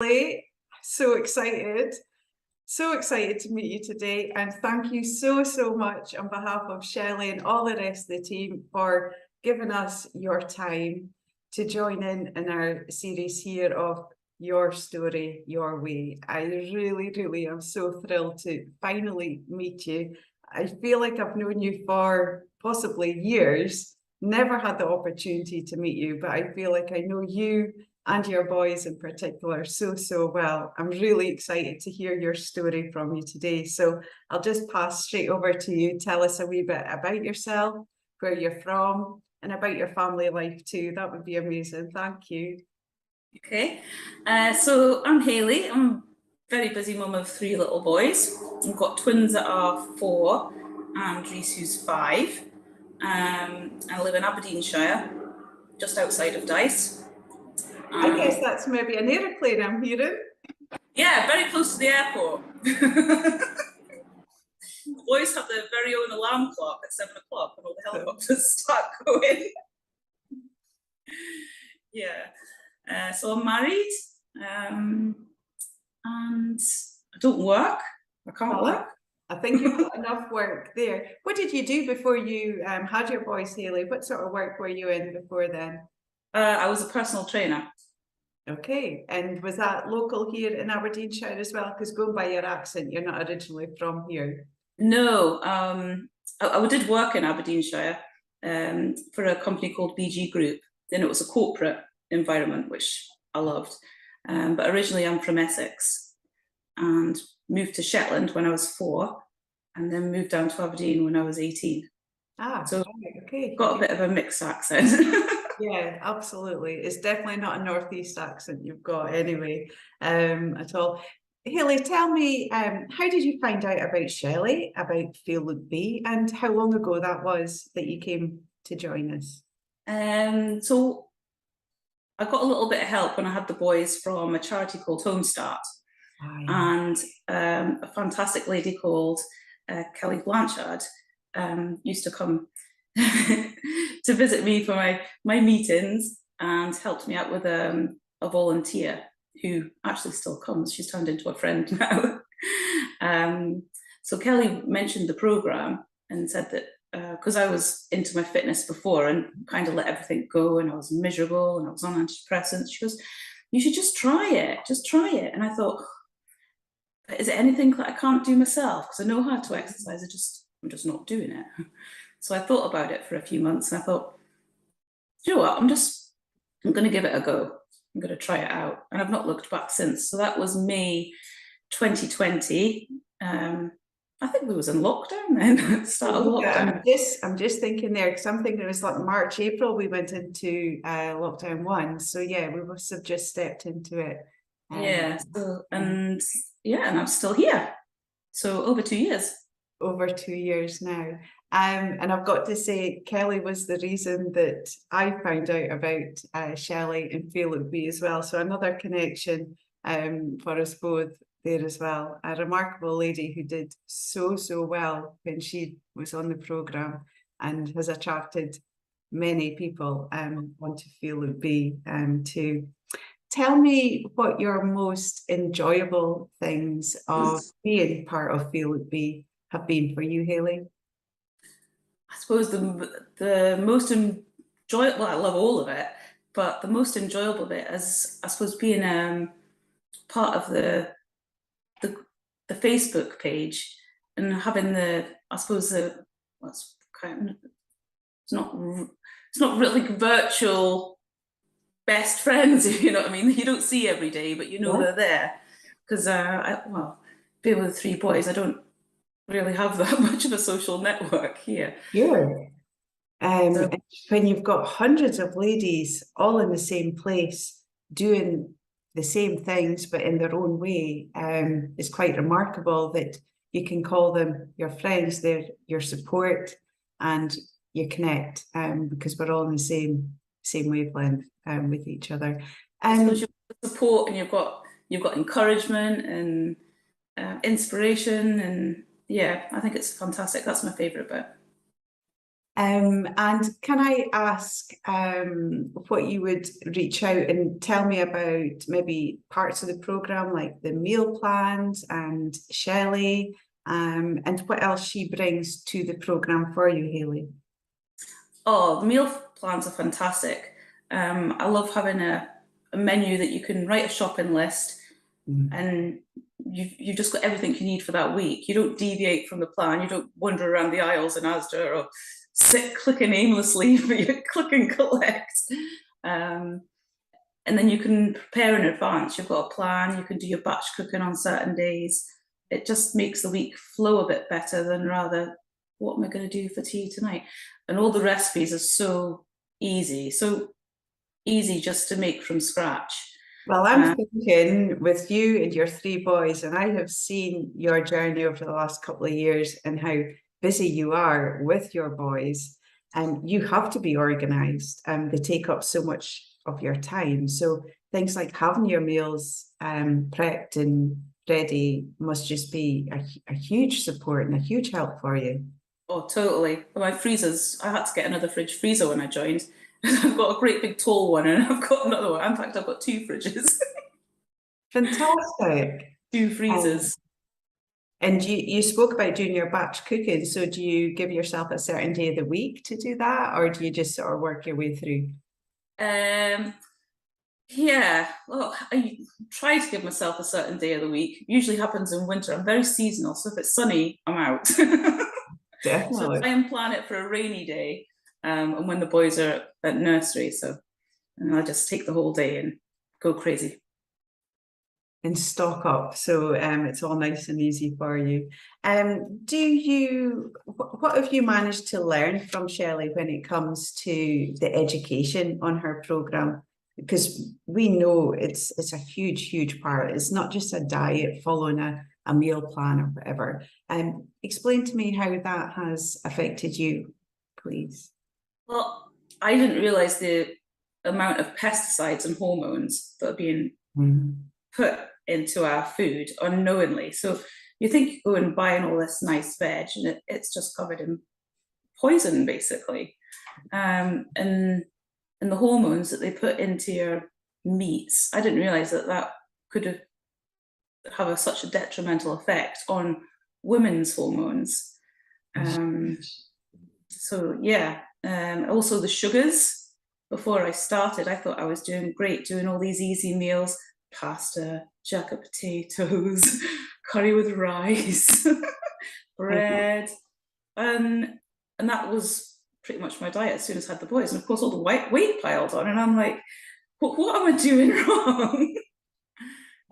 Hayley. So excited. So excited to meet you today, and thank you so much on behalf of Shelley and all the rest of the team for giving us your time to join in our series here of Your Story, Your Way. I really am so thrilled to finally meet you. I feel like I've known you for possibly years, never had the opportunity to meet you, but I feel like I know you and your boys in particular so well. I'm really excited to hear your story from you today. So I'll just pass straight over to you. Tell us a wee bit about yourself, where you're from, and about your family life too. That would be amazing. Thank you. Okay, so I'm Hayley. I'm a very busy mum of 3 little boys. I've got twins that are 4 and Reese who's 5. I live in Aberdeenshire, just outside of Dice. I guess that's maybe an aeroplane I'm hearing. Yeah, very close to the airport. The boys have their very own alarm clock at 7 o'clock when all the helicopters start going. Yeah, so I'm married, and I don't work. I can't work. I think you've got enough work there. What did you do before you had your boys, Hayley? What sort of work were you in before then? I was a personal trainer. Okay, and was that local here in Aberdeenshire as well? Because going by your accent, you're not originally from here. No, I did work in Aberdeenshire for a company called BG Group. Then it was a corporate environment, which I loved. But originally I'm from Essex and moved to Shetland when I was 4 and then moved down to Aberdeen when I was 18. So okay. Got a bit of a mixed accent. Yeah, absolutely. It's definitely not a Northeast accent you've got anyway, at all. Hayley, tell me, how did you find out about Shelley, about FLB, and how long ago that was that you came to join us? So I got a little bit of help when I had the boys from a charity called Home Start, and a fantastic lady called Kelly Blanchard used to come to visit me for my meetings and helped me out with a volunteer who actually still comes. She's turned into a friend now. So Kelly mentioned the program and said that because I was into my fitness before and kind of let everything go and I was miserable and I was on antidepressants, she goes, you should just try it. And I thought, is it anything that I can't do myself? Because I know how to exercise, I'm just not doing it. So I thought about it for a few months and I thought, you know what, I'm going to give it a go. I'm going to try it out. And I've not looked back since. So that was May 2020. I think we was in lockdown then, start of lockdown. I'm just thinking there, because I'm thinking it was like March, April, we went into lockdown 1. So yeah, we must have just stepped into it. Yeah, and I'm still here. So over 2 years. Over 2 years now. And I've got to say, Kelly was the reason that I found out about Shelley and FLB as well. So another connection for us both there as well. A remarkable lady who did so well when she was on the programme and has attracted many people onto FLB too. Tell me what your most enjoyable things of being part of FLB have been for you, Hayley. I suppose the most enjoyable, well, I love all of it, but the most enjoyable bit is, I suppose, being part of the Facebook page and having it's not really virtual best friends, if you know what I mean. You don't see every day, but you know they're there. Because being with 3 boys, I don't really have that much of a social network here. Sure. When you've got hundreds of ladies all in the same place doing the same things but in their own way, it's quite remarkable that you can call them your friends, they're your support, and you connect because we're all in the same wavelength with each other. So you've got support and you've got encouragement and inspiration, and yeah, I think it's fantastic. That's my favourite bit. And can I ask what you would reach out and tell me about maybe parts of the programme, like the meal plans and Shelley, and what else she brings to the programme for you, Hayley? Oh, the meal plans are fantastic. I love having a menu that you can write a shopping list, and you've just got everything you need for that week. You don't deviate from the plan. You don't wander around the aisles in Asda or sit clicking aimlessly, but you click and collect. And then you can prepare in advance. You've got a plan. You can do your batch cooking on certain days. It just makes the week flow a bit better than rather, what am I going to do for tea tonight? And all the recipes are so easy just to make from scratch. Well, I'm thinking with you and your 3 boys, and I have seen your journey over the last couple of years and how busy you are with your boys, and you have to be organised, and they take up so much of your time. So things like having your meals prepped and ready must just be a huge support and a huge help for you. Oh, totally. My freezers, I had to get another fridge freezer when I joined. I've got a great big tall one and I've got another one. In fact, I've got 2 fridges. Fantastic. 2 freezers. And you spoke about doing your batch cooking. So do you give yourself a certain day of the week to do that, or do you just sort of work your way through? Yeah, well, I try to give myself a certain day of the week. Usually happens in winter. I'm very seasonal, so if it's sunny, I'm out. Definitely. So I try and plan it for a rainy day, and when the boys are at nursery. And I just take the whole day and go crazy. And stock up, so it's all nice and easy for you. What have you managed to learn from Shelley when it comes to the education on her programme? Because we know it's a huge part. It's not just a diet following a meal plan or whatever. Explain to me how that has affected you, please. Well, I didn't realise the amount of pesticides and hormones that are being put into our food unknowingly. So you think you go and buying all this nice veg and it's just covered in poison, basically. And the hormones that they put into your meats, I didn't realise that could have such a detrimental effect on women's hormones. So yeah, also the sugars. Before I started, I thought I was doing great, doing all these easy meals, pasta, jacket potatoes, curry with rice, bread, and that was pretty much my diet as soon as I had the boys. And of course, all the weight piled on, and I'm like, what am I doing wrong?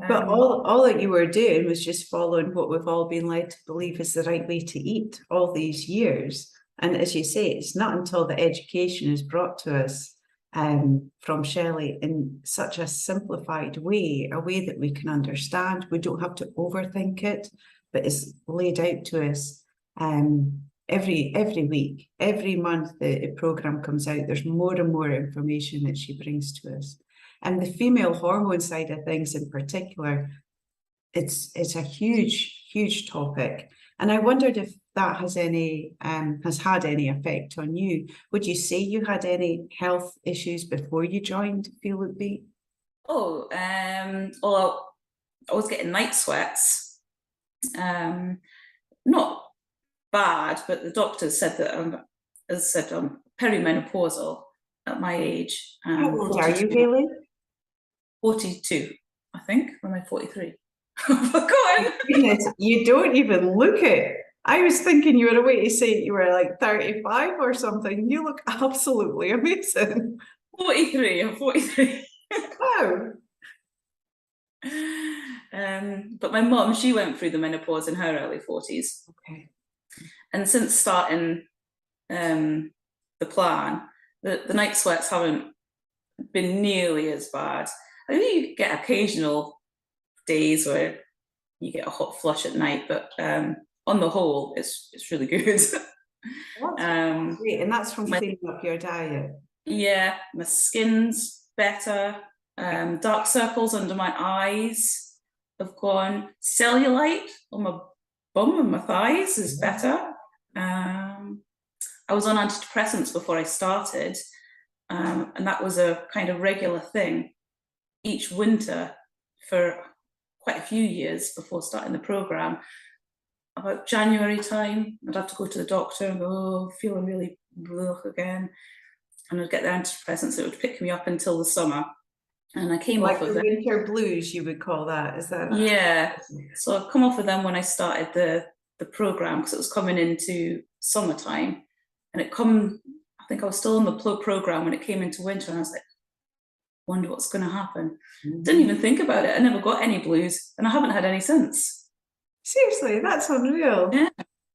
But all that you were doing was just following what we've all been led to believe is the right way to eat all these years. And as you say, it's not until the education is brought to us from Shelley in such a simplified way, a way that we can understand. We don't have to overthink it, but it's laid out to us every week, every month the programme comes out. There's more and more information that she brings to us. And the female hormone side of things in particular, it's a huge topic. And I wondered if that has had any effect on you. Would you say you had any health issues before you joined FLB? Oh, well, I was getting night sweats. Not bad, but the doctor said that I'm perimenopausal at my age. How old are you, Hayley? 42, I think. Or am I 43? I've forgotten. Goodness, you don't even look it. I was thinking you were a way to say you were like 35 or something. You look absolutely amazing. 43, I'm 43. Wow. But my mum, she went through the menopause in her early 40s. Okay. And since starting the plan, the night sweats haven't been nearly as bad. I think you get occasional days where you get a hot flush at night, but on the whole, it's really good. Great. And that's from cleaning up your diet. Yeah, my skin's better. Dark circles under my eyes have gone. Cellulite on my bum and my thighs is better. I was on antidepressants before I started, and that was a kind of regular thing each winter for quite a few years before starting the program. About January time, I'd have to go to the doctor and go, oh, feeling really blech again. And I'd get the antidepressants, it would pick me up until the summer. And I came Like off of the them. winter blues, you would call that, is that? Yeah. So I've come off of them when I started the program, because it was coming into summertime. And I think I was still in the program when it came into winter, and I was like, wonder what's going to happen. Didn't even think about it. I never got any blues, and I haven't had any since. Seriously, that's unreal. Yeah.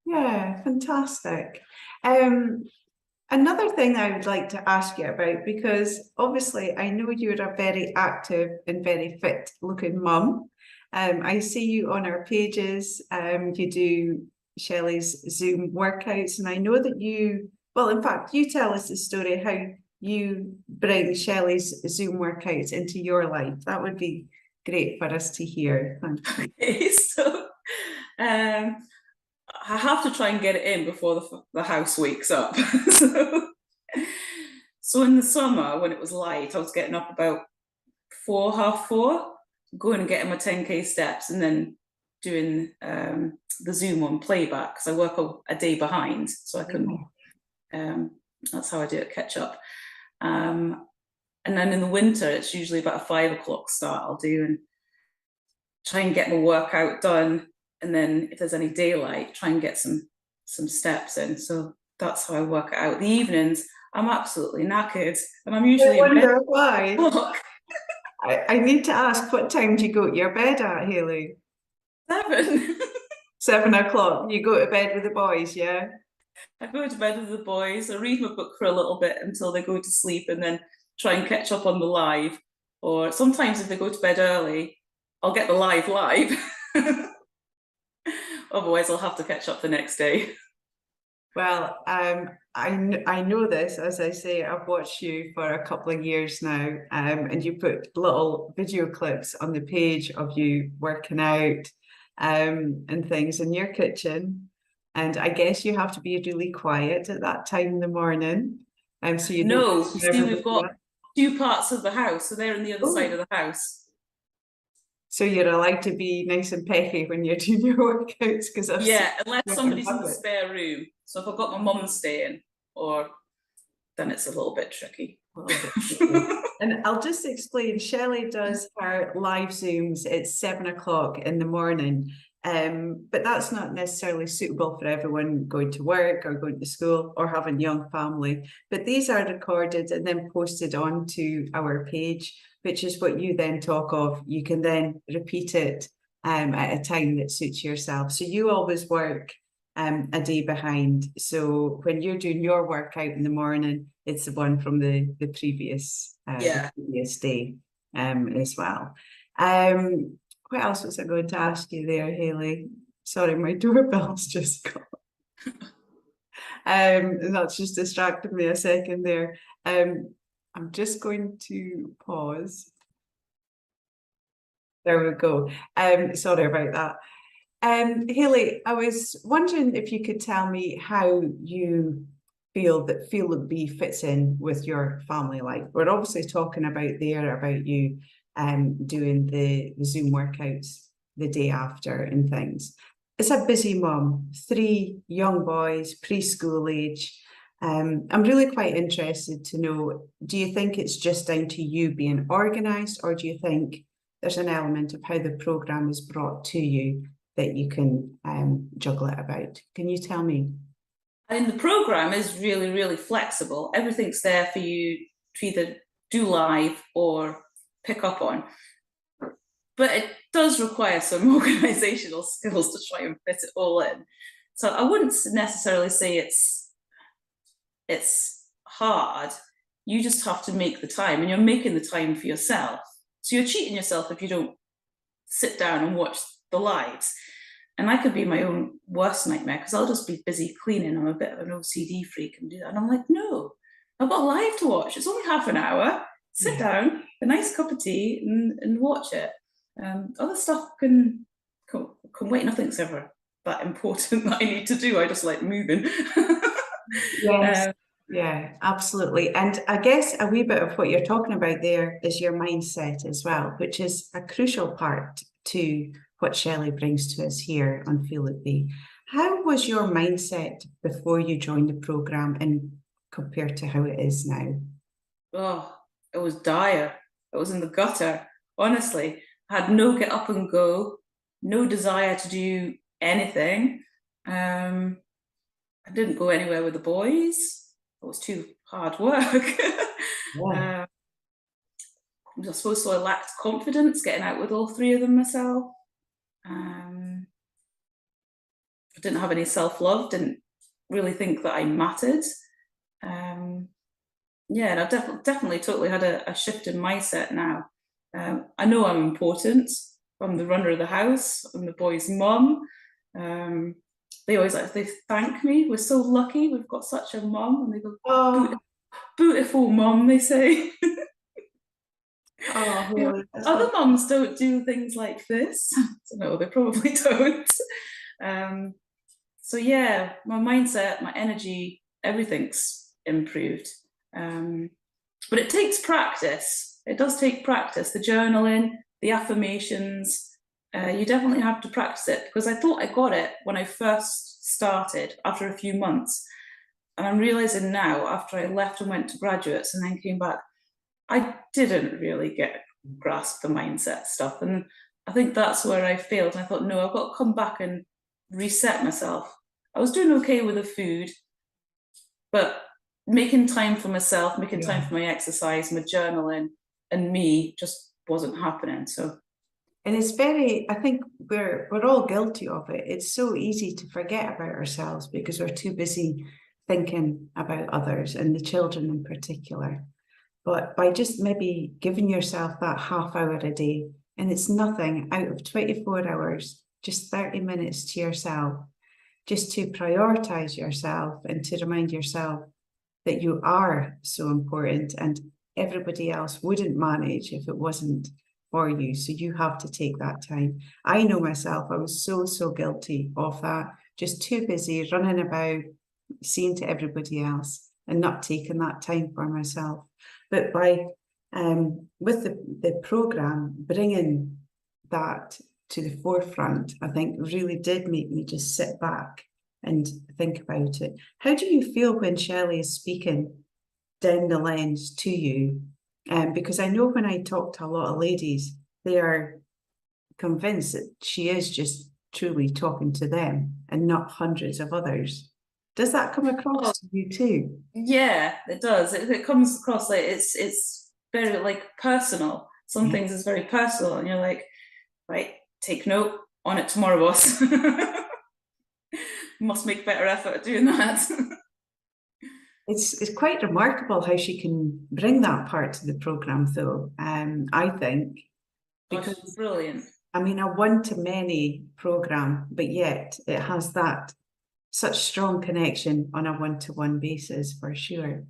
Yeah, fantastic. Another thing I would like to ask you about, because obviously I know you're a very active and very fit looking mum. I see you on our pages. You do Shelley's Zoom workouts, and I know that well, in fact, you tell us the story how you bring Shelley's Zoom workouts into your life. That would be great for us to hear. Okay, so I have to try and get it in before the house wakes up. So in the summer, when it was light, I was getting up about 4, half 4, going and getting my 10K steps, and then doing the Zoom on playback, because I work a day behind, so I can. That's how I do it, catch up. And then in the winter, it's usually about a 5 o'clock start I'll do, and try and get my workout done. And then if there's any daylight, try and get some steps in. So that's how I work it out. The evenings, I'm absolutely knackered, and I'm usually I in bed. wonder why. I need to ask, what time do you go to your bed at, Hayley? 7. 7 o'clock. You go to bed with the boys, yeah? I go to bed with the boys. I read my book for a little bit until they go to sleep, and then try and catch up on the live. Or sometimes if they go to bed early, I'll get the live. Otherwise, I'll have to catch up the next day. Well, I know this, as I say, I've watched you for a couple of years now, and you put little video clips on the page of you working out and things in your kitchen. And I guess you have to be really quiet at that time in the morning. So you No, you see, we've got 2 parts of the house, so they're on the other side of the house. So you're allowed to be nice and pecky when you're doing your workouts, because unless somebody's in the spare room. So if I've got my mum staying, then it's a little bit tricky. And I'll just explain, Shelley does her live Zooms at 7 o'clock in the morning, but that's not necessarily suitable for everyone going to work or going to school or having a young family. But these are recorded and then posted onto our page, which is what you then talk of. You can then repeat it at a time that suits yourself. So you always work a day behind. So when you're doing your workout in the morning, it's the one from the previous day as well. What else was I going to ask you there, Hayley? Sorry, my doorbell's just gone. And that's just distracted me a second there. I'm just going to pause. There we go. Sorry about that. Hayley, I was wondering if you could tell me how you feel that FLB fits in with your family life. We're obviously talking about you doing the Zoom workouts the day after and things. It's a busy mum, 3 young boys, preschool age. I'm really quite interested to know, do you think it's just down to you being organised, or do you think there's an element of how the programme is brought to you that you can juggle it about? Can you tell me? And the programme is really, really flexible. Everything's there for you to either do live or pick up on. But it does require some organisational skills to try and fit it all in. So I wouldn't necessarily say it's hard. You just have to make the time, and you're making the time for yourself. So you're cheating yourself if you don't sit down and watch the lives. And I could be my own worst nightmare, because I'll just be busy cleaning. I'm a bit of an OCD freak and do that. And I'm like, no, I've got a live to watch. It's only half an hour. Sit down, a nice cup of tea, and watch it. Other stuff can wait. Nothing's ever that important that I need to do. I just like moving. Yes. Yeah, absolutely. And I guess a wee bit of what you're talking about there is your mindset as well, which is a crucial part to what Shelley brings to us here on Feel It Be. How was your mindset before you joined the program and compared to how it is now? Oh, it was dire. It was in the gutter. Honestly, I had no get up and go, no desire to do anything. I didn't go anywhere with the boys. It was too hard work. Yeah. I suppose so I lacked confidence getting out with all three of them myself. I didn't have any self-love, didn't really think that I mattered. Yeah, and I've definitely totally had a shift in mindset now. I know I'm important. I'm the runner of the house. I'm the boys' mum. They always they thank me. We're so lucky. We've got such a mum, and they go, Oh, beautiful mum. They say. oh, really? Other mums don't do things like this. So no, they probably don't. So yeah, my mindset, my energy, everything's improved. But it takes practice. It does take practice. The journaling, the affirmations, you definitely have to practice it, because I thought I got it when I first started after a few months. And I'm realizing now, after I left and went to graduates and then came back, I didn't really grasp the mindset stuff. And I think that's where I failed. And I thought, no, I've got to come back and reset myself. I was doing okay with the food, but making time for myself, making time for my exercise, my journaling, and me just wasn't happening. So, and it's very, I think we're all guilty of it. It's so easy to forget about ourselves because we're too busy thinking about others and the children in particular. But by just maybe giving yourself that half hour a day, and it's nothing out of 24 hours, just 30 minutes to yourself, just to prioritize yourself and to remind yourself that you are so important and everybody else wouldn't manage if it wasn't for you. So you have to take that time. I know myself, I was so guilty of that, just too busy running about, seeing to everybody else and not taking that time for myself. But by with the program bringing that to the forefront, I think really did make me just sit back and think about it. How do you feel when Shelley is speaking down the lens to you? Because I know when I talk to a lot of ladies, they are convinced that she is just truly talking to them and not hundreds of others. Does that come across to you too? Yeah, it does. It comes across like it's very like personal. Some things is very personal, and you're like, right, take note, on it tomorrow, boss. Must make better effort at doing that. It's quite remarkable how she can bring that part to the program, though. I think because she's brilliant. I mean, a one-to-many program, but yet it has that such strong connection on a one-to-one basis for sure.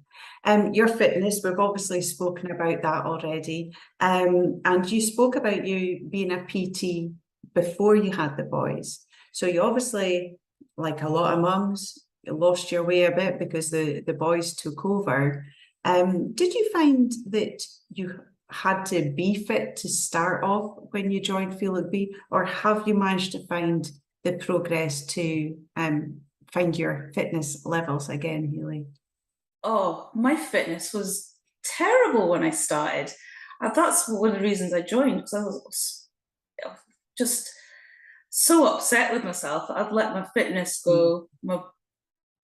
Your fitness, we've obviously spoken about that already. And you spoke about you being a PT before you had the boys. So you obviously, like a lot of mums, lost your way a bit because the boys took over. Did you find that you had to be fit to start off when you joined Feel It Be, or have you managed to find the progress to find your fitness levels again, Hayley? Oh, my fitness was terrible when I started. That's one of the reasons I joined, because I was just so upset with myself. I'd let my fitness go. My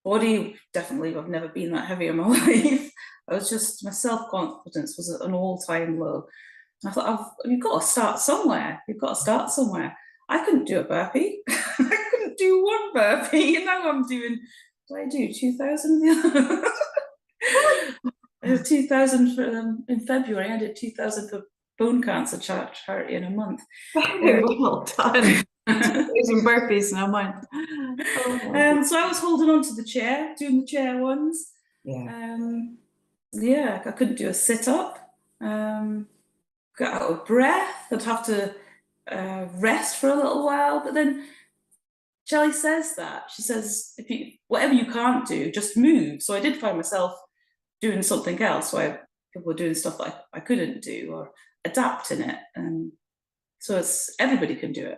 body, definitely, I've never been that heavy in my life. I was just, my self-confidence was at an all-time low. I thought, you've got to start somewhere. You've got to start somewhere. I couldn't do a burpee. I couldn't do one burpee. And now I'm doing, what did I do, 2,000? I did 2,000 for in February. I did 2,000 for bone cancer charity in a month. Very well done. 2,000 burpees in a month. Oh, So I was holding on to the chair, doing the chair ones. yeah. Yeah, I couldn't do a sit-up. Got out of breath. I'd have to rest for a little while, but then Shelley says that. She says, whatever you can't do, just move. So I did find myself doing something else where people were doing stuff that I couldn't do, or adapting it. And so everybody can do it.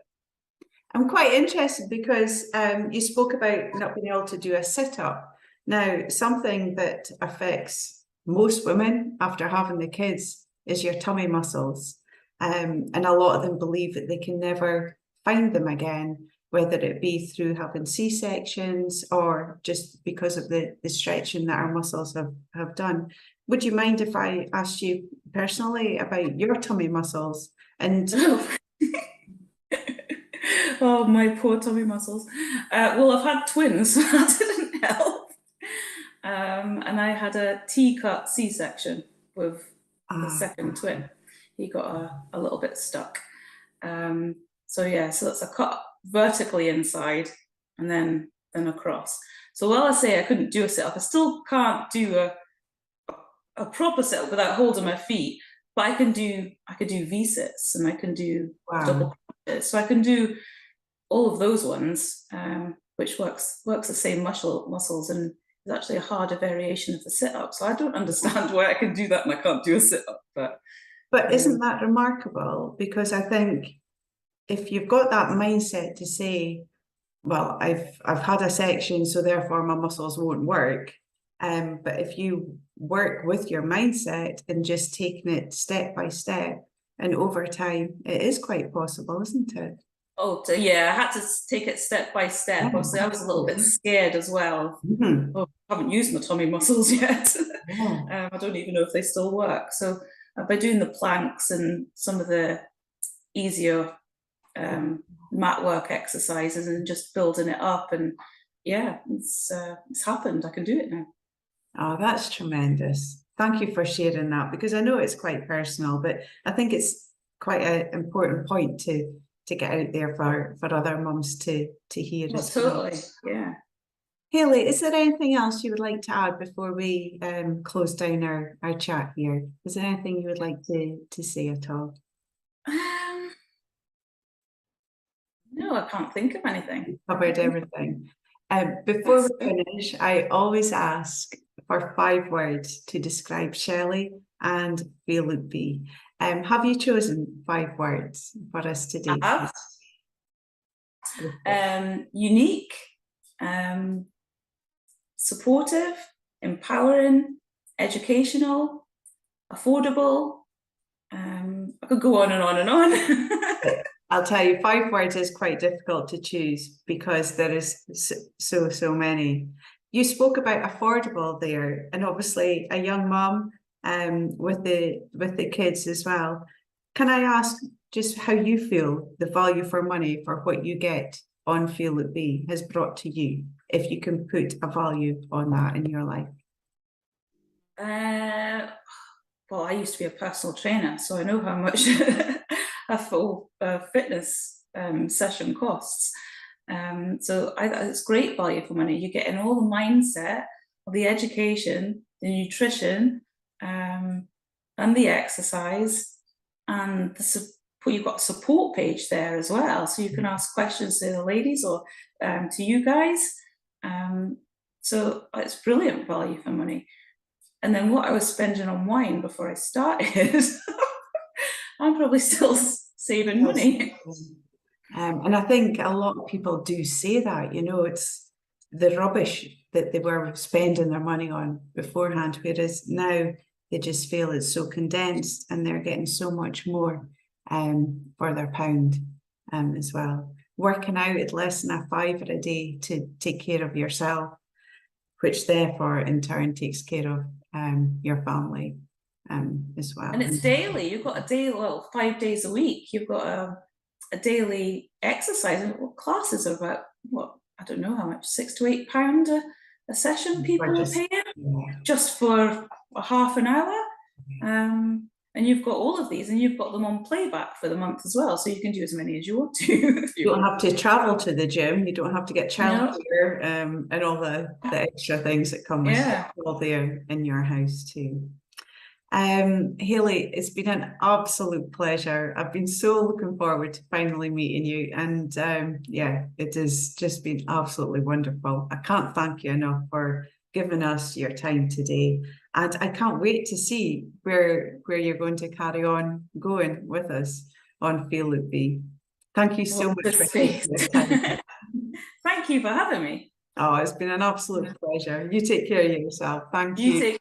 I'm quite interested because you spoke about not being able to do a sit-up. Now, something that affects most women after having the kids is your tummy muscles. And a lot of them believe that they can never find them again, whether it be through having C-sections or just because of the stretching that our muscles have done. Would you mind if I asked you personally about your tummy muscles? And oh, my poor tummy muscles. Well, I've had twins, so that didn't help. And I had a T-cut C-section with the second twin. He got a little bit stuck. So yeah, so that's a cut vertically inside and then across. So while I say I couldn't do a sit-up, I still can't do a proper sit-up without holding my feet. But I can do V-sits, and I can do double crunches. So I can do all of those ones, which works the same muscles, and is actually a harder variation of the sit-up. So I don't understand why I can do that and I can't do a sit-up. But isn't that remarkable? Because I think if you've got that mindset to say, well, I've had a section, so therefore my muscles won't work. But if you work with your mindset and just taking it step by step and over time, it is quite possible, isn't it? Oh, yeah, I had to take it step by step. Obviously, I was a little bit scared as well. Oh, I haven't used my tummy muscles yet. I don't even know if they still work. So by doing the planks and some of the easier mat work exercises and just building it up, and yeah, it's happened. I can do it now. Oh, that's tremendous. Thank you for sharing that, because I know it's quite personal, but I think it's quite an important point to get out there for other mums to hear. Well, totally, yeah. Hayley, is there anything else you would like to add before we close down our chat here? Is there anything you would like to say at all? No, I can't think of anything. Covered everything. Before we finish, I always ask for 5 words to describe Shelley and FLB. Have you chosen 5 words for us today? I have. Unique, supportive, empowering, educational, affordable. I could go on and on and on. I'll tell you, 5 words is quite difficult to choose because there is so many. You spoke about affordable there, and obviously a young mum with the kids as well. Can I ask just how you feel the value for money for what you get on FLB has brought to you, if you can put a value on that in your life? Well, I used to be a personal trainer, so I know how much a full fitness session costs. So it's great value for money. You're getting all the mindset, the education, the nutrition, and the exercise, and you've got a support page there as well, so you can ask questions to the ladies or to you guys. So it's brilliant value for money. And then what I was spending on wine before I started, I'm probably still saving money. And I think a lot of people do say that, you know, it's the rubbish that they were spending their money on beforehand, whereas now they just feel it's so condensed and they're getting so much more for their pound as well. Working out at less than a £5 a day to take care of yourself, which therefore in turn takes care of your family as well. And it's daily. You've got a day, 5 days a week. You've got a daily exercise, and classes are about I don't know how much, £6 to £8 a session people are paying just for a half an hour. And you've got all of these, and you've got them on playback for the month as well, so you can do as many as you want to. You don't have to travel to the gym. You don't have to get childcare and all the extra things that come with it. All there in your house too. Hayley, it's been an absolute pleasure. I've been so looking forward to finally meeting you, and yeah, it has just been absolutely wonderful. I can't thank you enough for giving us your time today, and I can't wait to see where you're going to carry on going with us on FLB. Thank you so much for taking the time. Thank you for having me. Oh, it's been an absolute pleasure. You take care of yourself. Thank you. You take care.